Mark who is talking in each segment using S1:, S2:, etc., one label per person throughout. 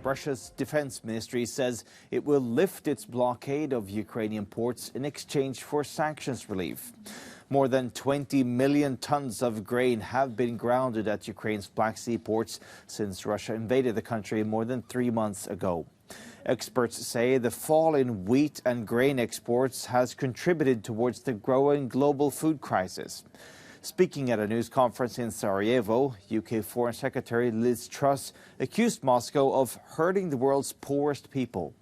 S1: Russia's defense ministry says it will lift its blockade of Ukrainian ports in exchange for sanctions relief. More than 20 million tons of grain have been grounded at Ukraine's Black Sea ports since Russia invaded the country more than 3 months ago. Experts say the fall in wheat and grain exports has contributed towards the growing global food crisis. Speaking at a news conference in Sarajevo, UK Foreign Secretary Liz Truss accused Moscow of hurting the world's poorest people.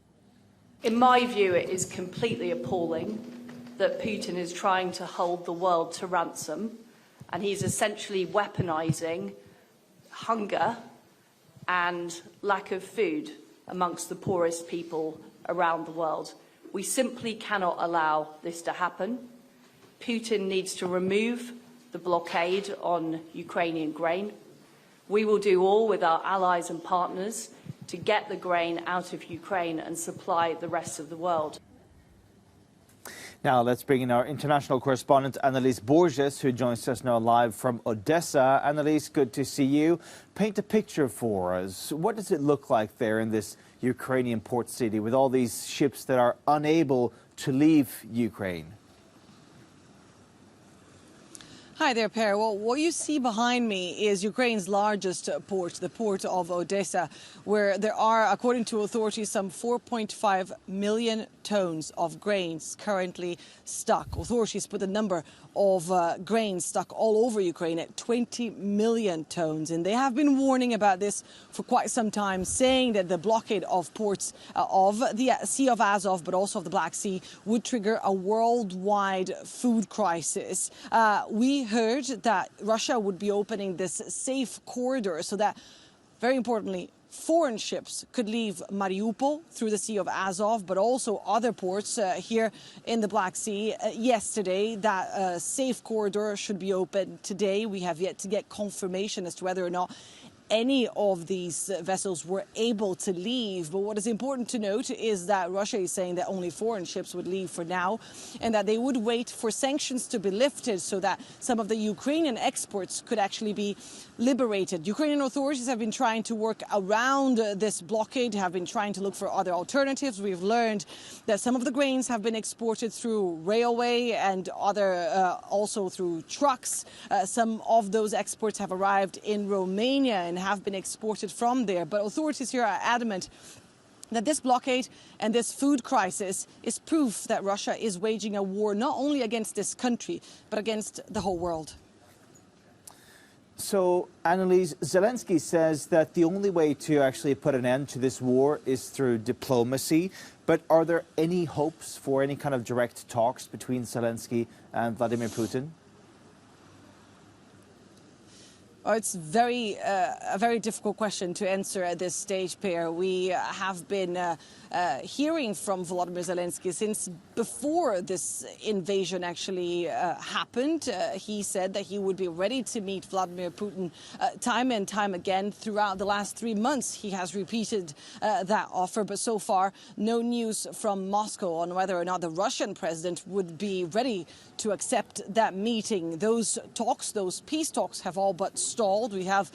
S2: In my view, it is completely appalling that Putin is trying to hold the world to ransom, and he's essentially weaponizing hunger and lack of food amongst the poorest people around the world. We simply cannot allow this to happen. Putin needs to remove the blockade on Ukrainian grain. We will do all with our allies and partners to get the grain out of Ukraine and supply the rest of the world.
S1: Now let's bring in our international correspondent Annalise Borges, who joins us now live from Odessa. Annalise, good to see you. Paint a picture for us. What does it look like there in this Ukrainian port city with all these ships that are unable to leave Ukraine?
S3: Hi there, Per. Well, what you see behind me is Ukraine's largest port, the port of Odessa, where there are, according to authorities, some 4.5 million tons of grains currently stuck. Authorities put the number of grains stuck all over Ukraine at 20 million tons. And they have been warning about this for quite some time, saying that the blockade of ports of the Sea of Azov, but also of the Black Sea, would trigger a worldwide food crisis. We heard that Russia would be opening this safe corridor so that, very importantly, foreign ships could leave Mariupol through the Sea of Azov, but also other ports here in the Black Sea. Yesterday, that safe corridor should be opened today. We have yet to get confirmation as to whether or not any of these vessels were able to leave. But what is important to note is that Russia is saying that only foreign ships would leave for now, and that they would wait for sanctions to be lifted so that some of the Ukrainian exports could actually be liberated. Ukrainian authorities have been trying to work around this blockade, have been trying to look for other alternatives. We've learned that some of the grains have been exported through railway and also through trucks. Some of those exports have arrived in Romania and have been exported from there. But authorities here are adamant that this blockade and this food crisis is proof that Russia is waging a war not only against this country, but against the whole world.
S1: So, Annalise, Zelensky says that the only way to actually put an end to this war is through diplomacy. But are there any hopes for any kind of direct talks between Zelensky and Vladimir Putin?
S3: Oh, it's a very difficult question to answer at this stage, Per. We have been hearing from Volodymyr Zelensky since before this invasion actually happened. He said that he would be ready to meet Vladimir Putin time and time again. Throughout the last 3 months, he has repeated that offer. But so far, no news from Moscow on whether or not the Russian president would be ready to accept that meeting. Those talks, those peace talks, have all but stalled. We have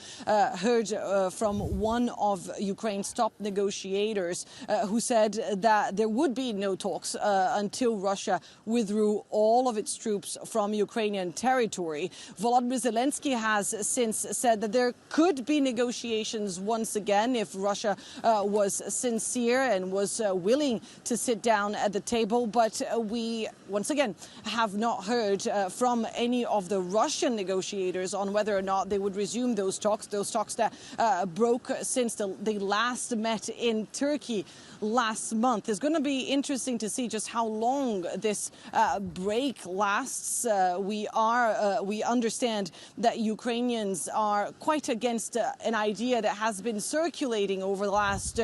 S3: heard from one of Ukraine's top negotiators who said that there would be no talks until Russia withdrew all of its troops from Ukrainian territory. Volodymyr Zelensky has since said that there could be negotiations once again if Russia was sincere and was willing to sit down at the table. But we, once again, have not heard from any of the Russian negotiators on whether or not they would resume those talks that broke since they last met in Turkey last month. It's going to be interesting to see just how long this break lasts. We understand that Ukrainians are quite against an idea that has been circulating over the last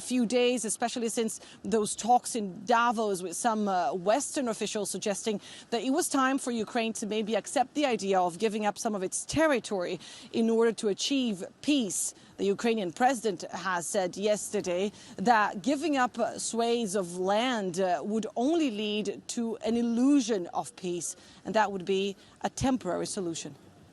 S3: few days, especially since those talks in Davos with some Western officials suggesting that it was time for Ukraine to maybe accept the idea of giving up some of its territory in order to achieve peace. The Ukrainian president has said yesterday that giving up swathes of land would only lead to an illusion of peace, and that would be a temporary solution.